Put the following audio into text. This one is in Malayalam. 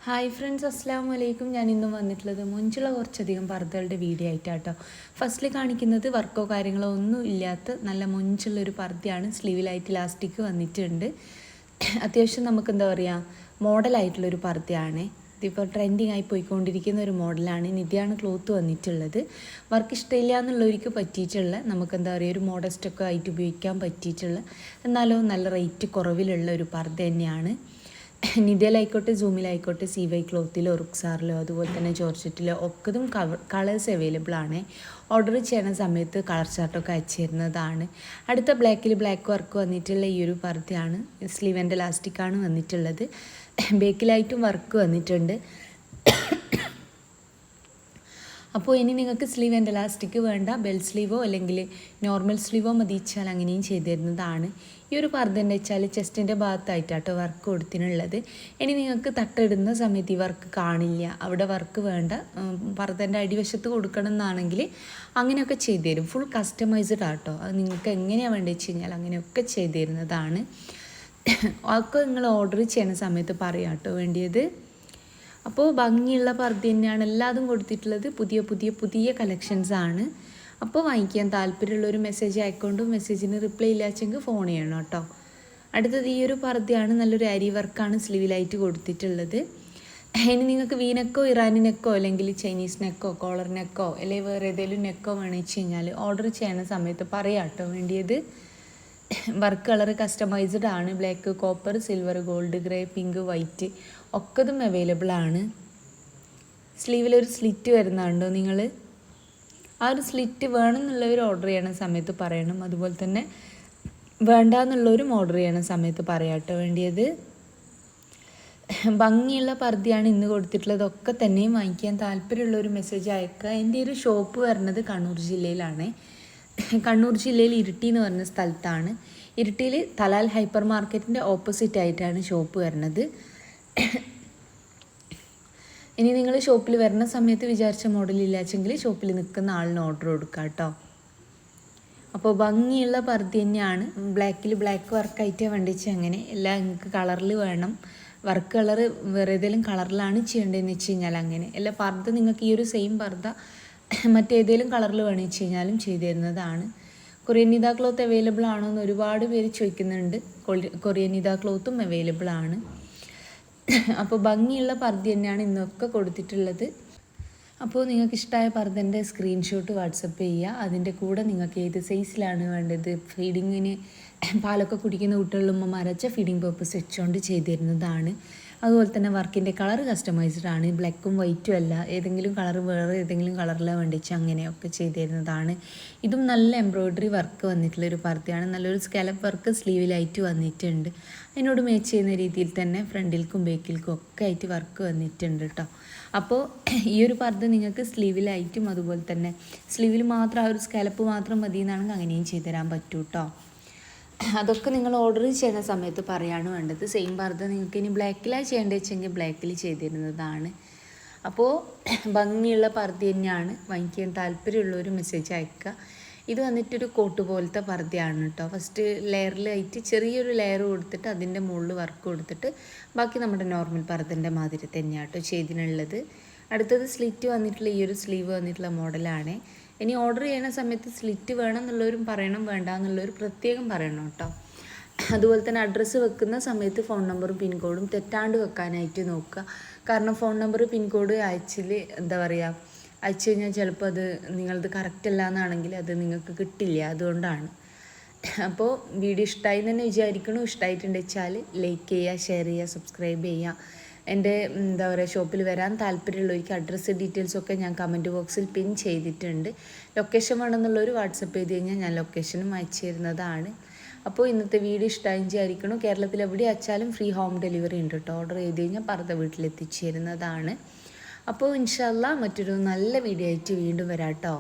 ഹായ് ഫ്രണ്ട്സ്, അസ്സാം വലൈക്കും. ഞാൻ ഇന്നും വന്നിട്ടുള്ളത് മുഞ്ചുള്ള കുറച്ചധികം പർദ്ദകളുടെ വീഡിയോ ആയിട്ടാട്ടോ. ഫസ്റ്റിൽ കാണിക്കുന്നത് വർക്കോ കാര്യങ്ങളോ ഒന്നും ഇല്ലാത്ത നല്ല മുഞ്ചുള്ളൊരു പർദ്ദയാണ്. സ്ലീവിലായിട്ട് ഇലാസ്റ്റിക് വന്നിട്ടുണ്ട്. അത്യാവശ്യം നമുക്ക് എന്താ പറയുക, മോഡലായിട്ടുള്ളൊരു പർദ്ദയാണ്. ഇതിപ്പോൾ ട്രെൻഡിങ് ആയി പോയിക്കൊണ്ടിരിക്കുന്ന ഒരു മോഡലാണ്. ഇതാണ് ക്ലോത്ത് വന്നിട്ടുള്ളത്. വർക്ക് ഇഷ്ടമില്ല എന്നുള്ളവർക്ക് പറ്റിയിട്ടുള്ള, നമുക്ക് എന്താ പറയുക, ഒരു മോഡസ്റ്റൊക്കെ ആയിട്ട് ഉപയോഗിക്കാൻ പറ്റിയിട്ടുള്ള, എന്നാലോ നല്ല റേറ്റ് കുറവിലുള്ള ഒരു പർദ്ദ തന്നെയാണ്. നിതയിലായിക്കോട്ടെ, സൂമിലായിക്കോട്ടെ, CY ക്ലോത്തിലോ റുക്സാറിലോ അതുപോലെ തന്നെ ജോർജറ്റിലോ ഒക്കതും കളേഴ്സ് അവൈലബിൾ ആണ്. ഓർഡർ ചെയ്യുന്ന സമയത്ത് കളർ ചാർട്ടൊക്കെ അയച്ചു തരുന്നതാണ്. അടുത്ത ബ്ലാക്കിൽ ബ്ലാക്ക് വർക്ക് വന്നിട്ടുള്ള ഈ ഒരു പർദ്ദയാണ്. സ്ലീവ് ആൻഡ് ഇലാസ്റ്റിക്കാണ് വന്നിട്ടുള്ളത്. ബേക്കിലായിട്ടും വർക്ക് വന്നിട്ടുണ്ട്. അപ്പോൾ ഇനി നിങ്ങൾക്ക് സ്ലീവ് ആൻഡ് ഇലാസ്റ്റിക് വേണ്ട, ബെൽ സ്ലീവോ അല്ലെങ്കിൽ നോർമൽ സ്ലീവോ മതിച്ചാൽ അങ്ങനെയും ചെയ്തു തരുന്നതാണ്. ഈ ഒരു പർദ്ദ വെച്ചാൽ ചെസ്റ്റിൻ്റെ ഭാഗത്തായിട്ടാട്ടോ വർക്ക് കൊടുത്തിനുള്ളത്. ഇനി നിങ്ങൾക്ക് തട്ടിടുന്ന സമയത്ത് ഈ വർക്ക് കാണില്ല, അവിടെ വർക്ക് വേണ്ട, പർദ്ദൻ്റെ അടിവശത്ത് കൊടുക്കണം എന്നാണെങ്കിൽ അങ്ങനെയൊക്കെ ചെയ്തു തരും. ഫുൾ കസ്റ്റമൈസ്ഡ് ആട്ടോ. അത് നിങ്ങൾക്ക് എങ്ങനെയാണ് വേണ്ടത് വെച്ച് കഴിഞ്ഞാൽ അങ്ങനെയൊക്കെ ചെയ്തു തരുന്നതാണ്. അതൊക്കെ നിങ്ങൾ ഓർഡർ ചെയ്യുന്ന സമയത്ത് പറയാം കേട്ടോ വേണ്ടിയത്. അപ്പോൾ ഭംഗിയുള്ള പർദ്ദ തന്നെയാണ് എല്ലാതും കൊടുത്തിട്ടുള്ളത്. പുതിയ കളക്ഷൻസാണ്. അപ്പോൾ വാങ്ങിക്കാൻ താല്പര്യമുള്ളൊരു മെസ്സേജ് അയക്കൊണ്ടും മെസ്സേജിന് റിപ്ലൈ ഇല്ലാച്ചെങ്കിൽ ഫോൺ ചെയ്യണം കേട്ടോ. അടുത്തത് ഈ ഒരു പർദ്ദയാണ്. നല്ലൊരു അരി വർക്കാണ് സ്ലീവിലായിട്ട് കൊടുത്തിട്ടുള്ളത്. ഇനി നിങ്ങൾക്ക് വീനെക്കോ, ഇറാനി നെക്കോ, അല്ലെങ്കിൽ ചൈനീസ് നെക്കോ, കോളർ നെക്കോ, അല്ലെങ്കിൽ വേറെ ഏതെങ്കിലും നെക്കോ വേണമെന്ന് വെച്ച് കഴിഞ്ഞാൽ ഓർഡർ ചെയ്യുന്ന സമയത്ത് പറയാം കേട്ടോ വേണ്ടിയത്. വർക്ക് കളർ കസ്റ്റമൈസ്ഡ് ആണ്. Black, copper, silver, gold, grey, pink, white ഒക്കതും അവൈലബിൾ ആണ്. സ്ലീവിലൊരു സ്ലിറ്റ് വരുന്നുണ്ടോ നിങ്ങൾ? ആ ഒരു സ്ലിറ്റ് വേണമെന്നുള്ളവർ ഓർഡർ ചെയ്യണ സമയത്ത് പറയണം. അതുപോലെ തന്നെ വേണ്ടാന്നുള്ളവരും ഓർഡർ ചെയ്യണ സമയത്ത് പറയാട്ടോ വേണ്ടിയത്. ഭംഗിയുള്ള പർദ്ദയാണ് ഇന്ന് കൊടുത്തിട്ടുള്ളത്. ഒക്കെ തന്നെയും വാങ്ങിക്കാൻ താല്പര്യമുള്ളൊരു മെസ്സേജ് അയക്കുക. എൻ്റെ ഒരു ഷോപ്പ് വരുന്നത് കണ്ണൂർ ജില്ലയിലാണ്. കണ്ണൂർ ജില്ലയിൽ ഇരിട്ടി എന്ന് പറഞ്ഞ സ്ഥലത്താണ്. ഇരിട്ടിയിൽ തലാൽ ഹൈപ്പർ മാർക്കറ്റിൻ്റെ ഓപ്പോസിറ്റ് ആയിട്ടാണ് ഷോപ്പ് വരുന്നത്. ഇനി നിങ്ങൾ ഷോപ്പിൽ വരുന്ന സമയത്ത് വിചാരിച്ച മോഡലില്ലാച്ചെങ്കിൽ ഷോപ്പിൽ നിൽക്കുന്ന ആളിന് ഓർഡർ കൊടുക്കുക കേട്ടോ. അപ്പോൾ ഭംഗിയുള്ള പർദ്ദ തന്നെയാണ്. ബ്ലാക്കിൽ ബ്ലാക്ക് വർക്കായിട്ട് വേണ്ടിച്ച് അങ്ങനെ എല്ലാം നിങ്ങൾക്ക് കളറിൽ വേണം. വർക്ക് കളർ വേറെ ഏതെങ്കിലും കളറിലാണ് ചെയ്യേണ്ടതെന്ന് വെച്ച് കഴിഞ്ഞാൽ അങ്ങനെ എല്ലാ പർദ്ദ നിങ്ങൾക്ക് ഈ ഒരു സെയിം പർദ്ദ മറ്റേതെങ്കിലും കളറിൽ വേണമെന്ന് വെച്ച് കഴിഞ്ഞാലും ചെയ്തു തരുന്നതാണ്. കൊറിയൻ നിത ക്ലോത്ത് അവൈലബിൾ ആണോ എന്ന് ഒരുപാട് പേര് ചോദിക്കുന്നുണ്ട്. കൊറിയൻ നിത ക്ലോത്തും അവൈലബിൾ ആണ്. അപ്പോൾ ഭംഗിയുള്ള പർദ്ദ തന്നെയാണ് ഇന്നൊക്കെ കൊടുത്തിട്ടുള്ളത്. അപ്പോൾ നിങ്ങൾക്ക് ഇഷ്ടമായ പർദ്ദൻ്റെ സ്ക്രീൻഷോട്ട് വാട്സപ്പ് ചെയ്യുക. അതിൻ്റെ കൂടെ നിങ്ങൾക്ക് ഏത് സൈസിലാണ് വേണ്ടത്, ഫീഡിങ്ങിന് പാലൊക്കെ കുടിക്കുന്ന കുട്ടികളുമ്മമാർ വെച്ച ഫീഡിങ് പർപ്പസ് വെച്ചുകൊണ്ട് ചെയ്തു തരുന്നതാണ്. അതുപോലെ തന്നെ വർക്കിൻ്റെ കളർ കസ്റ്റമൈസ്ഡ് ആണ്. ബ്ലാക്കും വൈറ്റും അല്ല, ഏതെങ്കിലും കളർ വേറെ ഏതെങ്കിലും കളറിലാണ് വേണ്ടിച്ച് അങ്ങനെയൊക്കെ ചെയ്തു തരുന്നതാണ്. ഇതും നല്ല എംബ്രോയ്ഡറി വർക്ക് വന്നിട്ടുള്ളൊരു പർദ്ദയാണ്. നല്ലൊരു സ്കാലപ്പ് വർക്ക് സ്ലീവിലായിട്ട് വന്നിട്ടുണ്ട്. അതിനോട് മാച്ച് ചെയ്യുന്ന രീതിയിൽ തന്നെ ഫ്രണ്ടിൽക്കും ബേക്കിൽക്കും ഒക്കെ ആയിട്ട് വർക്ക് വന്നിട്ടുണ്ട് കേട്ടോ. അപ്പോൾ ഈ ഒരു പർദ്ദ നിങ്ങൾക്ക് സ്ലീവിലായിട്ടും അതുപോലെ തന്നെ സ്ലീവിൽ മാത്രം ആ ഒരു സ്കാലപ്പ് മാത്രം മതി എന്നാണെങ്കിൽ അങ്ങനെയും ചെയ്തു തരാൻ പറ്റും കേട്ടോ. അതൊക്കെ നിങ്ങൾ ഓർഡർ ചെയ്യുന്ന സമയത്ത് പറയാണ് വേണ്ടത്. സെയിം പർദ്ദ നിങ്ങൾക്ക് ഇനി ബ്ലാക്കിലാണ് ചെയ്യേണ്ടത് വെച്ചെങ്കിൽ ബ്ലാക്കിൽ ചെയ്തിരുന്നതാണ്. അപ്പോൾ ഭംഗിയുള്ള പർദ്ദ തന്നെയാണ്. വാങ്ങിക്കാൻ താല്പര്യമുള്ളൊരു മെസ്സേജ് അയക്കുക. ഇത് വന്നിട്ടൊരു കോട്ട് പോലത്തെ പർദ്ദയാണ് കേട്ടോ. ഫസ്റ്റ് ലെയറിലായിട്ട് ചെറിയൊരു ലെയർ കൊടുത്തിട്ട് അതിൻ്റെ മുകളിൽ വർക്ക് കൊടുത്തിട്ട് ബാക്കി നമ്മുടെ നോർമൽ പർദ്ദൻ്റെ മാതിരി തന്നെയാണ് കേട്ടോ ചെയ്തിനുള്ളത്. അടുത്തത് സ്ലിറ്റ് വന്നിട്ടുള്ള ഈ ഒരു സ്ലീവ് വന്നിട്ടുള്ള മോഡലാണ്. ഇനി ഓർഡർ ചെയ്യുന്ന സമയത്ത് സ്ലിറ്റ് വേണം എന്നുള്ളവരും പറയണം, വേണ്ട എന്നുള്ളവർ പ്രത്യേകം പറയണം കേട്ടോ. അതുപോലെ തന്നെ അഡ്രസ്സ് വെക്കുന്ന സമയത്ത് ഫോൺ നമ്പറും പിൻകോഡും തെറ്റാണ്ട് വെക്കാനായിട്ട് നോക്കുക. കാരണം ഫോൺ നമ്പർ പിൻകോഡ് അയച്ചിൽ എന്താ പറയുക, അയച്ചു കഴിഞ്ഞാൽ ചിലപ്പോൾ അത് നിങ്ങളത് കറക്റ്റ് അല്ല എന്നാണെങ്കിൽ അത് നിങ്ങൾക്ക് കിട്ടില്ല. അതുകൊണ്ടാണ്. അപ്പോൾ വീഡിയോ ഇഷ്ടമായി തന്നെ വിചാരിക്കണം. ഇഷ്ടമായിട്ടുണ്ട് വെച്ചാൽ ലൈക്ക് ചെയ്യുക, ഷെയർ ചെയ്യുക, സബ്സ്ക്രൈബ് ചെയ്യുക. എൻ്റെ എന്താ പറയുക, ഷോപ്പിൽ വരാൻ താല്പര്യമുള്ളവർക്ക് അഡ്രസ്സ് ഡീറ്റെയിൽസൊക്കെ ഞാൻ കമൻറ്റ് ബോക്സിൽ പിൻ ചെയ്തിട്ടുണ്ട്. ലൊക്കേഷൻ വേണമെന്നുള്ളൊരു വാട്സപ്പ് ചെയ്ത് കഴിഞ്ഞാൽ ഞാൻ ലൊക്കേഷനും അയച്ചു തരുന്നതാണ്. അപ്പോൾ ഇന്നത്തെ വീഡിയോ ഇഷ്ടമായി വിചാരിക്കണം. കേരളത്തിൽ എവിടെ അയച്ചാലും ഫ്രീ ഹോം ഡെലിവറി ഉണ്ട് കേട്ടോ. ഓർഡർ ചെയ്ത് കഴിഞ്ഞാൽ പർദ്ദ വീട്ടിലെത്തിച്ചു തരുന്നതാണ്. അപ്പോൾ ഇൻഷാ അല്ലാഹ് മറ്റൊരു നല്ല വീഡിയോ ആയിട്ട് വീണ്ടും വരാം കേട്ടോ.